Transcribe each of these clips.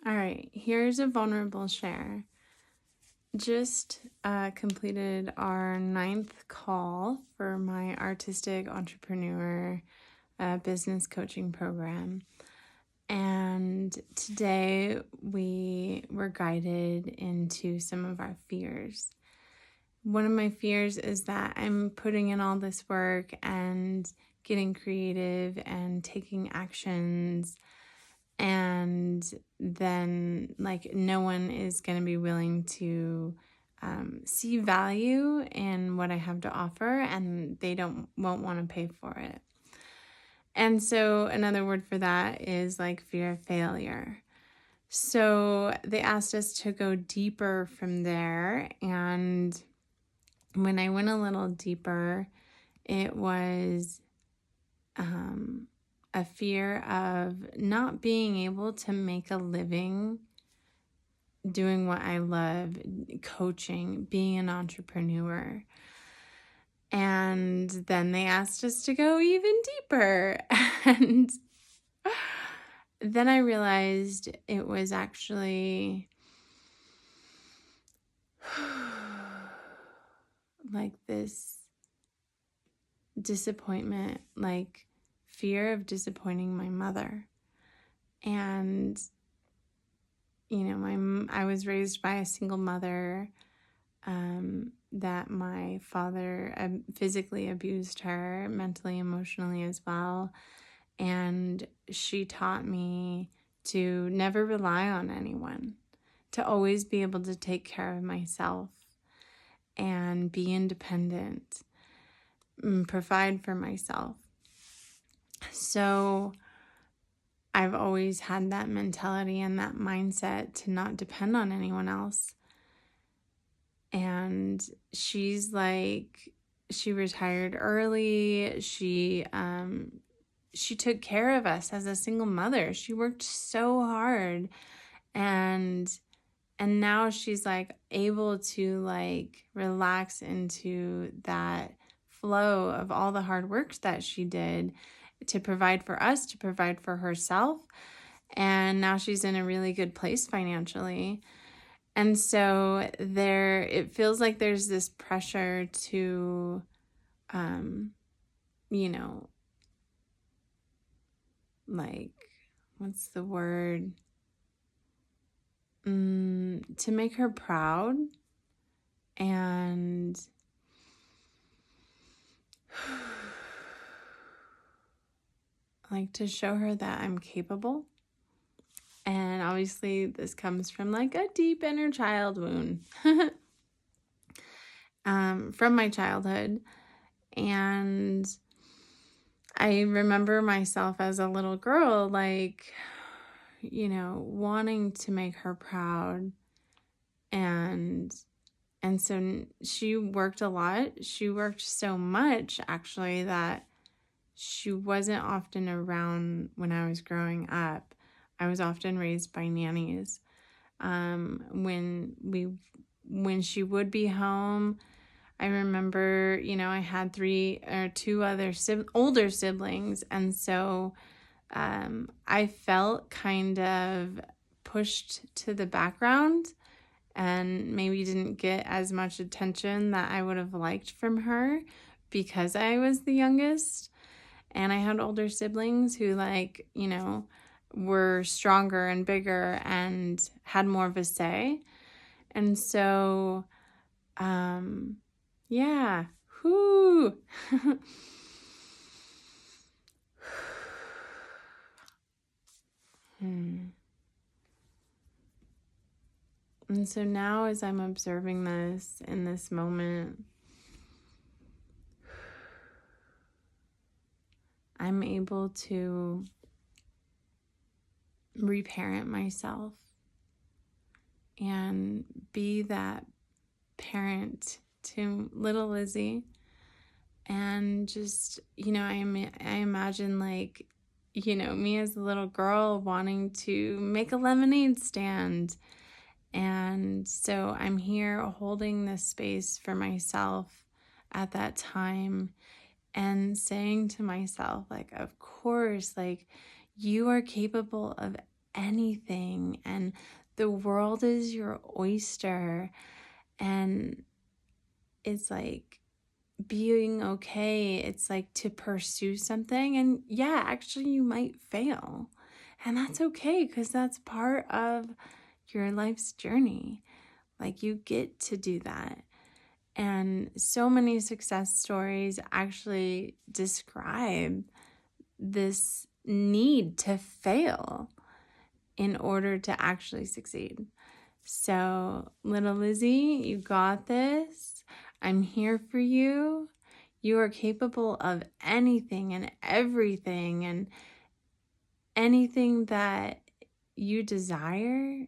All right, here's a vulnerable share. Just completed our 9th call for my artistic entrepreneur business coaching program. And today we were guided into some of our fears. One of my fears is that I'm putting in all this work and getting creative and taking actions, and then no one is going to be willing to see value in what I have to offer, and they won't want to pay for it. And so another word for that is fear of failure. So they asked us to go deeper from there, and when I went a little deeper, it was a fear of not being able to make a living doing what I love, coaching, being an entrepreneur. And then they asked us to go even deeper. And then I realized it was actually this disappointment, fear of disappointing my mother. And I was raised by a single mother, that my father physically abused her, mentally, emotionally as well. And she taught me to never rely on anyone, to always be able to take care of myself and be independent, and provide for myself. So I've always had that mentality and that mindset to not depend on anyone else. And she retired early. She took care of us as a single mother. She worked so hard, and now she's able to relax into that flow of all the hard work that she did to provide for us, to provide for herself. And now she's in a really good place financially. And so it feels like there's this pressure to, what's the word? To make her proud and to show her that I'm capable. And obviously this comes from a deep inner child wound from my childhood. And I remember myself as a little girl, wanting to make her proud. And so she worked a lot. She worked so much, actually, that she wasn't often around when I was growing up. I was often raised by nannies. When she would be home, I remember, I had 2 other older siblings. And so I felt kind of pushed to the background and maybe didn't get as much attention that I would have liked from her because I was the youngest. And I had older siblings who were stronger and bigger and had more of a say. And so, yeah, whoo. And so now, as I'm observing this in this moment, I'm able to reparent myself and be that parent to little Lizzie. And just, I imagine me as a little girl wanting to make a lemonade stand. And so I'm here holding this space for myself at that time and saying to myself, of course, you are capable of anything, and the world is your oyster. And it's like being okay. It's like to pursue something, and yeah, actually you might fail, and that's okay, because that's part of your life's journey. Like, you get to do that. And so many success stories actually describe this need to fail in order to actually succeed. So, little Lizzie, you got this. I'm here for you. You are capable of anything and everything, and anything that you desire.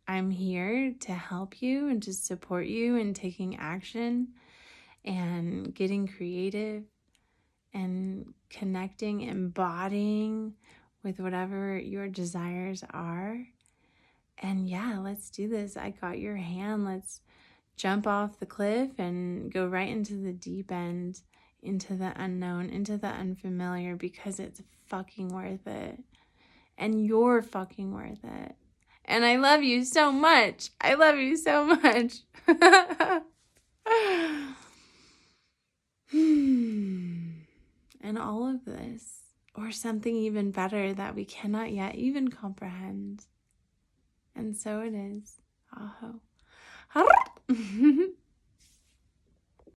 I'm here to help you and to support you in taking action and getting creative and connecting, embodying with whatever your desires are. And yeah, let's do this. I got your hand. Let's jump off the cliff and go right into the deep end, into the unknown, into the unfamiliar, because it's fucking worth it. And you're fucking worth it. And I love you so much. I love you so much. And all of this, or something even better that we cannot yet even comprehend. And so it is. Aho.